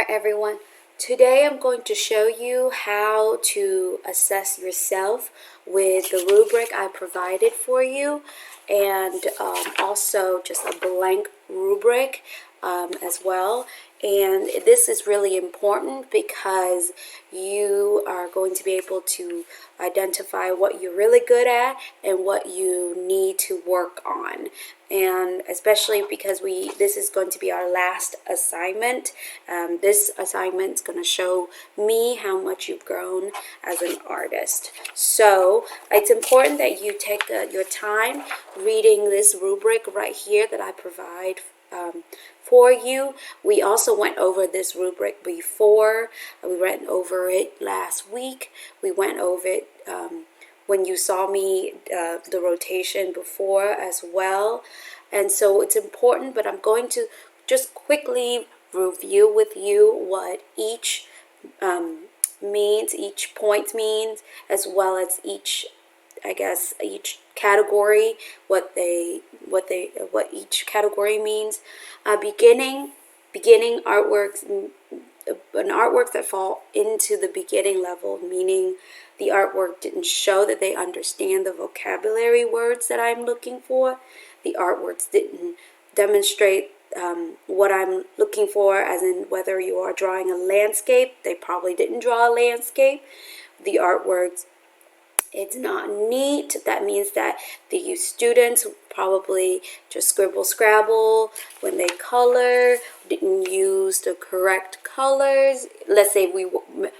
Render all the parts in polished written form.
Alright everyone, today I'm going to show you how to assess yourself with the rubric I provided for you, and also just a blank rubric as well. And this is really important because you are going to be able to identify what you're really good at and what you need to work on. And especially because this is going to be our last assignment. This assignment is going to show me how much you've grown as an artist. So it's important that you take your time reading this rubric right here that I provide for you. We also went over this rubric before. We went over it last week. We went over it when you saw me the rotation before as well. And so it's important, but I'm going to just quickly review with you what each means, each point means, as well as each, I guess, each category, what each category means. Beginning artworks, an artwork that fall into the beginning level, meaning the artwork didn't show that they understand the vocabulary words that I'm looking for. The artworks didn't demonstrate what I'm looking for, as in whether you are drawing a landscape. They probably didn't draw a landscape. The artworks, it's not neat. That means that the students probably just scribble scrabble when they color, didn't use the correct colors. Let's say we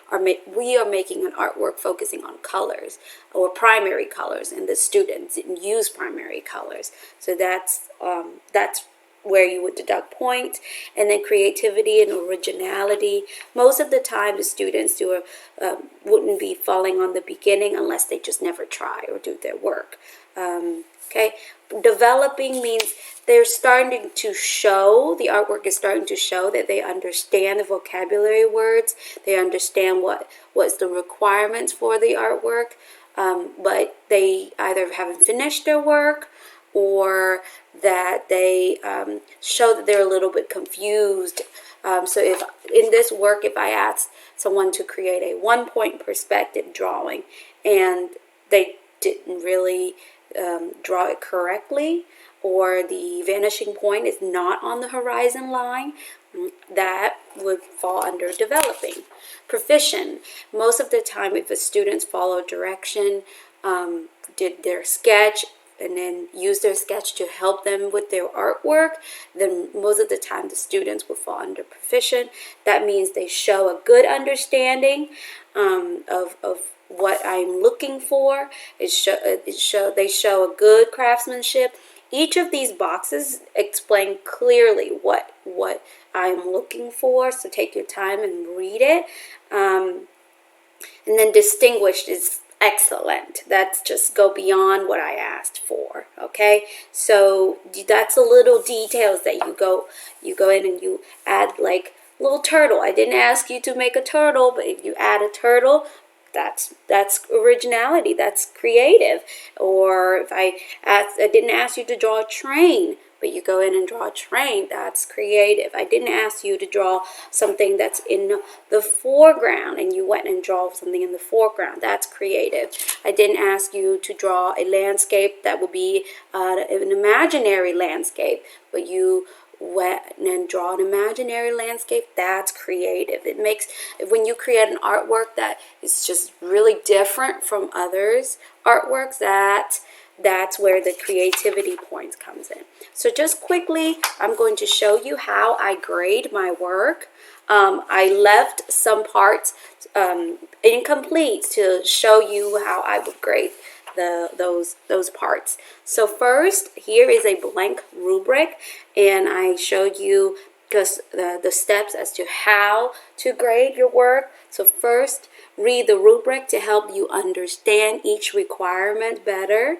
are making an artwork focusing on colors or primary colors, and the students didn't use primary colors. So that's where you would deduct points. And then creativity and originality. Most of the time the students wouldn't be falling on the beginning unless they just never try or do their work. Okay, developing means they're starting to show, the artwork is starting to show that they understand the vocabulary words, they understand what's the requirements for the artwork, but they either haven't finished their work or that they show that they're a little bit confused. So if in this work, if I ask someone to create a 1-point perspective drawing and they didn't really draw it correctly, or the vanishing point is not on the horizon line, that would fall under developing. Proficient, most of the time if the students follow direction, did their sketch, and then use their sketch to help them with their artwork, then most of the time the students will fall under proficient. That means they show a good understanding of what I'm looking for. They show a good craftsmanship. Each of these boxes explain clearly what I'm looking for, so take your time and read it. And then distinguished is excellent. That's just go beyond what I asked for. Okay, so that's a little details that you go in and you add, like little turtle. I didn't ask you to make a turtle, but if you add a turtle, that's originality, that's creative. Or if I didn't ask you to draw a train, but you go in and draw a train, that's creative. I didn't ask you to draw something that's in the foreground and you went and draw something in the foreground, that's creative. I didn't ask you to draw a landscape that would be an imaginary landscape, but you went and draw an imaginary landscape, that's creative. It makes, when you create an artwork that is just really different from others' artworks, that's where the creativity points comes in. So just quickly, I'm going to show you how I grade my work. I left some parts incomplete to show you how I would grade those parts. So first, here is a blank rubric, and I showed you just the steps as to how to grade your work. So first, read the rubric to help you understand each requirement better.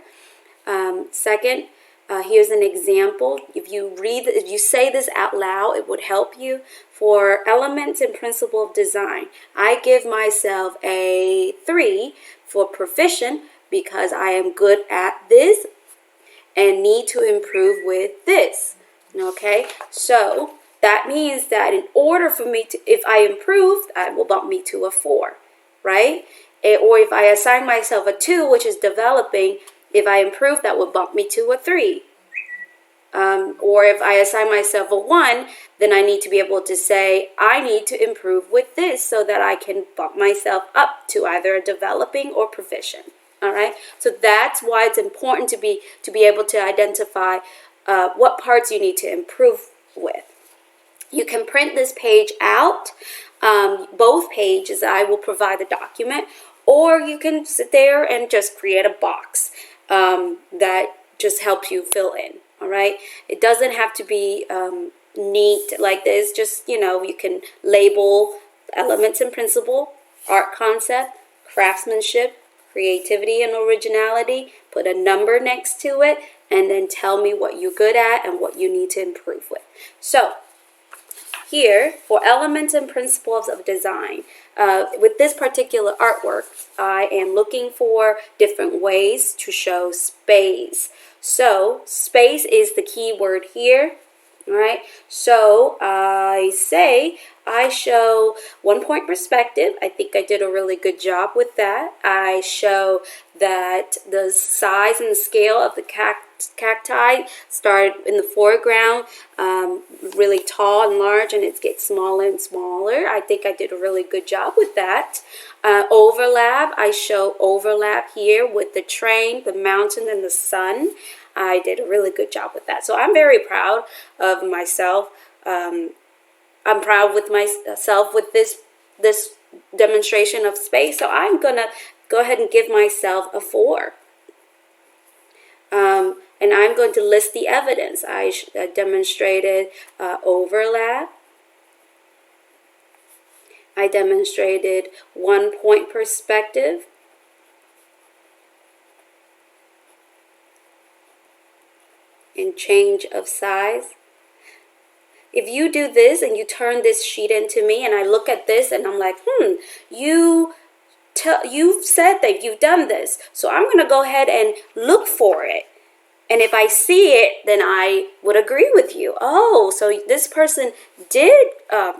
Second, here's an example. If you say this out loud, it would help you. For elements and principle of design, I give myself a 3 for proficient because I am good at this and need to improve with this. Okay, so that means that in order for me to, if I improve, that will bump me to a 4, right? Or if I assign myself a 2, which is developing, if I improve, that will bump me to a 3. Or if I assign myself a 1, then I need to be able to say, I need to improve with this so that I can bump myself up to either a developing or proficient. All right. So that's why it's important to be able to identify what parts you need to improve with. You can print this page out, both pages. I will provide the document, or you can sit there and just create a box that just helps you fill in. All right. It doesn't have to be neat like this. Just, you can label elements and principle, art concept, craftsmanship, creativity and originality, put a number next to it, and then tell me what you're good at and what you need to improve with. So here, for elements and principles of design, with this particular artwork, I am looking for different ways to show space. So space is the key word here. All right, so I show 1-point perspective. I think I did a really good job with that. I show that the size and the scale of the cacti start in the foreground, really tall and large, and it gets smaller and smaller. I think I did a really good job with that. Overlap, I show overlap here with the train, the mountain, and the sun. I did a really good job with that. So I'm very proud of myself. I'm proud with myself with this demonstration of space. So I'm going to go ahead and give myself a 4. And I'm going to list the evidence. I demonstrated overlap. I demonstrated 1-point perspective. And change of size. If you do this and you turn this sheet into me and I look at this and I'm like, you've said that you've done this. So I'm going to go ahead and look for it. And if I see it, then I would agree with you. Oh, so this person did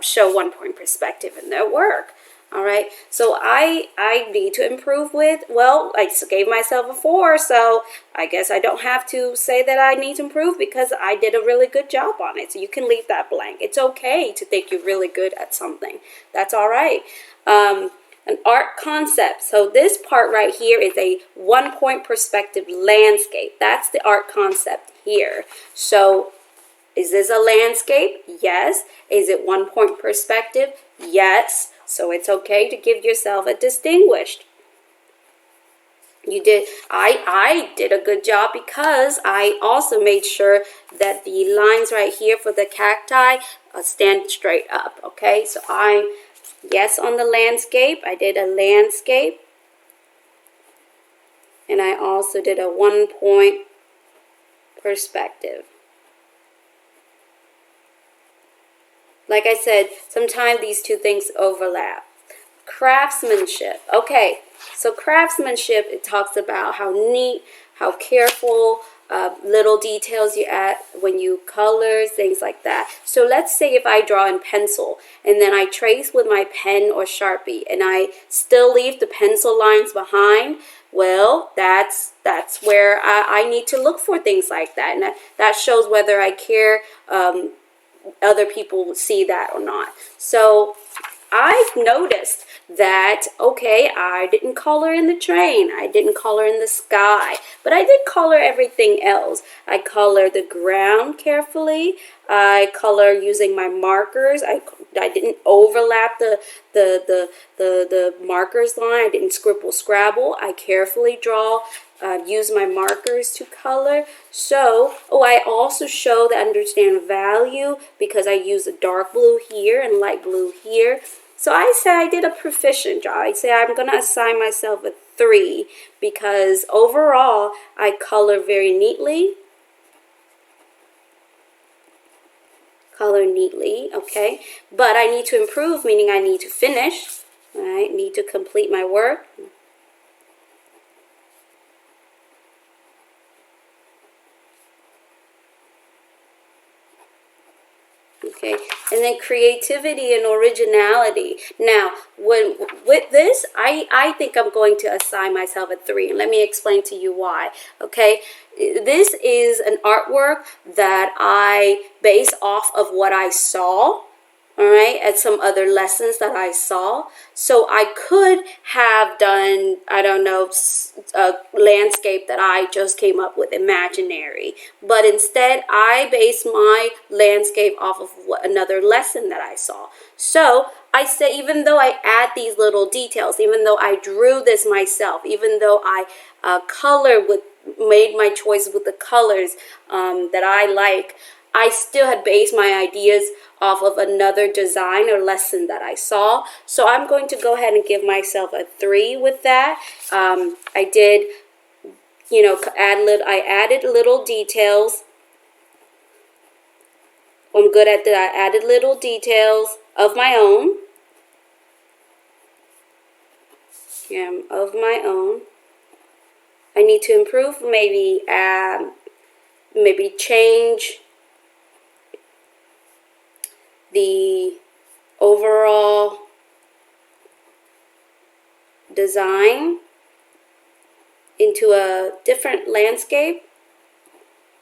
show 1-point perspective in their work. All right, so I need to improve with, well, I gave myself a 4, so I guess I don't have to say that I need to improve because I did a really good job on it. So you can leave that blank. It's okay to think you're really good at something. That's all right. An art concept. So this part right here is a 1-point perspective landscape. That's the art concept here. So is this a landscape? Yes. Is it 1-point perspective? Yes. So it's okay to give yourself a distinguished. You did. I did a good job because I also made sure that the lines right here for the cacti stand straight up. Okay, so I'm yes on the landscape. I did a landscape, and I also did a 1-point perspective. Like I said, sometimes these two things overlap. Craftsmanship. Okay, so craftsmanship, it talks about how neat, how careful, little details you add when you color, things like that. So let's say if I draw in pencil and then I trace with my pen or Sharpie and I still leave the pencil lines behind, well, that's where I need to look for things like that. And that shows whether I care other people would see that or not. So I've noticed that, okay, I didn't color in the train, I didn't color in the sky, but I did color everything else. I colored the ground carefully. I color using my markers. I didn't overlap the markers line. I didn't scrabble. I carefully use my markers to color. So, I also show that I understand value because I use a dark blue here and light blue here. So I say I did a proficient job. I say I'm going to assign myself a 3 because overall I color very neatly. Okay? But I need to improve, meaning I need to finish. I need to complete my work. Okay, and then creativity and originality. Now, with this, I think I'm going to assign myself a 3, and let me explain to you why. Okay, this is an artwork that I base off of what I saw. All right, and some other lessons that I saw. So I could have done, I don't know, a landscape that I just came up with, imaginary. But instead, I base my landscape off of another lesson that I saw. So I said, even though I add these little details, even though I drew this myself, even though I made my choice with the colors that I like, I still had based my ideas off of another design or lesson that I saw. So I'm going to go ahead and give myself a 3 with that. I did, I added little details. I'm good at that. I added little details of my own. Yeah, of my own. I need to improve, maybe change the overall design into a different landscape.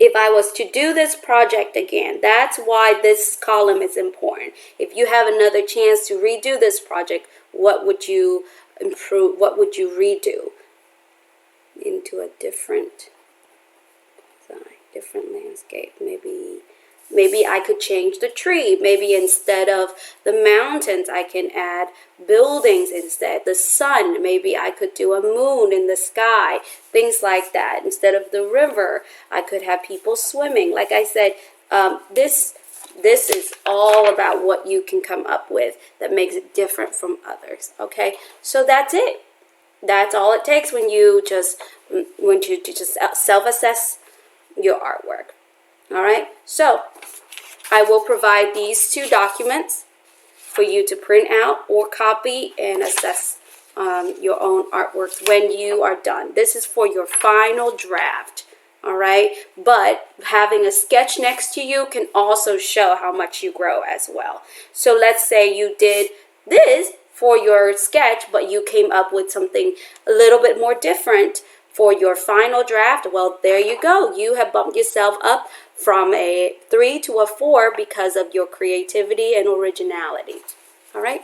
If I was to do this project again, that's why this column is important. If you have another chance to redo this project, what would you improve? What would you redo into a different design, different landscape? Maybe I could change the tree. Maybe instead of the mountains, I can add buildings instead. The sun, maybe I could do a moon in the sky. Things like that. Instead of the river, I could have people swimming. Like I said, this is all about what you can come up with that makes it different from others. Okay, so that's it. That's all it takes when you just self-assess your artwork. All right, so I will provide these 2 documents for you to print out or copy and assess your own artworks when you are done. This is for your final draft, all right? But having a sketch next to you can also show how much you grow as well. So let's say you did this for your sketch, but you came up with something a little bit more different for your final draft. Well, there you go. You have bumped yourself up from a 3 to a 4 because of your creativity and originality. All right.